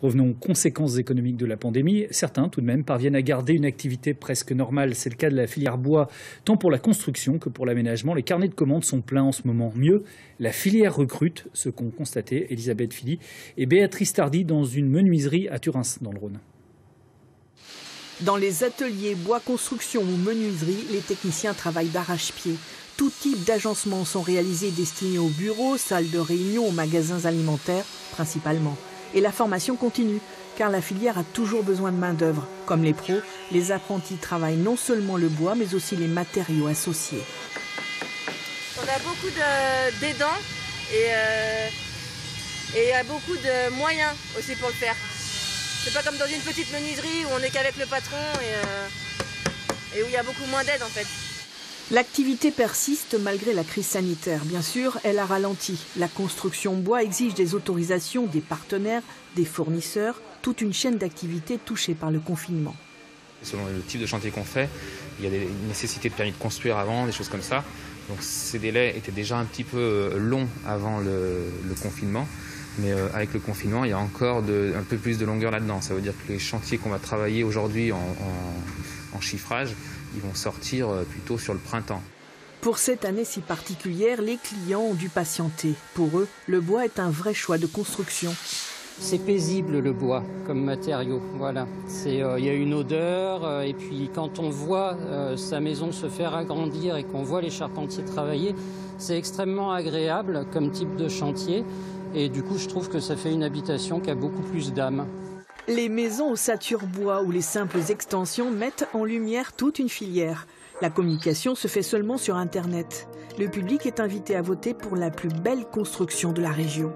Revenons aux conséquences économiques de la pandémie. Certains, tout de même, parviennent à garder une activité presque normale. C'est le cas de la filière bois, tant pour la construction que pour l'aménagement. Les carnets de commandes sont pleins en ce moment. Mieux, la filière recrute, ce qu'ont constaté Elisabeth Philly et Béatrice Tardy dans une menuiserie à Thurins, dans le Rhône. Dans les ateliers bois construction ou menuiserie, les techniciens travaillent d'arrache-pied. Tout type d'agencements sont réalisés destinés aux bureaux, salles de réunion, aux magasins alimentaires principalement. Et la formation continue, car la filière a toujours besoin de main-d'œuvre. Comme les pros, les apprentis travaillent non seulement le bois, mais aussi les matériaux associés. On a beaucoup d'aidants et il y a beaucoup de moyens aussi pour le faire. C'est pas comme dans une petite menuiserie où on n'est qu'avec le patron et où il y a beaucoup moins d'aide en fait. L'activité persiste malgré la crise sanitaire. Bien sûr, elle a ralenti. La construction bois exige des autorisations des partenaires, des fournisseurs, toute une chaîne d'activités touchée par le confinement. Selon le type de chantier qu'on fait, il y a des nécessités de permis de construire avant, des choses comme ça. Donc ces délais étaient déjà un petit peu longs avant le confinement. Mais avec le confinement, il y a encore un peu plus de longueur là-dedans. Ça veut dire que les chantiers qu'on va travailler aujourd'hui en chiffrage, ils vont sortir plutôt sur le printemps. Pour cette année si particulière, les clients ont dû patienter. Pour eux, le bois est un vrai choix de construction. C'est paisible le bois comme matériau, voilà. Il y a une odeur et puis quand on voit sa maison se faire agrandir et qu'on voit les charpentiers travailler, c'est extrêmement agréable comme type de chantier et du coup je trouve que ça fait une habitation qui a beaucoup plus d'âme. Les maisons ossature bois ou les simples extensions mettent en lumière toute une filière. La communication se fait seulement sur Internet. Le public est invité à voter pour la plus belle construction de la région.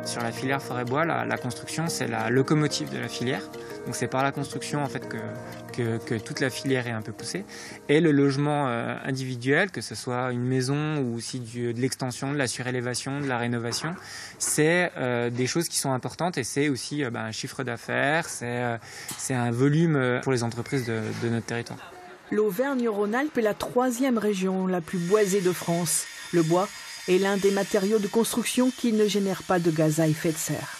Sur la filière forêt-bois, la construction, c'est la locomotive de la filière. Donc c'est par la construction en fait que toute la filière est un peu poussée. Et le logement individuel, que ce soit une maison ou aussi de l'extension, de la surélévation, de la rénovation, c'est des choses qui sont importantes et c'est aussi un chiffre d'affaires, c'est un volume pour les entreprises de notre territoire. L'Auvergne-Rhône-Alpes est la 3e région la plus boisée de France. Le bois est l'un des matériaux de construction qui ne génère pas de gaz à effet de serre.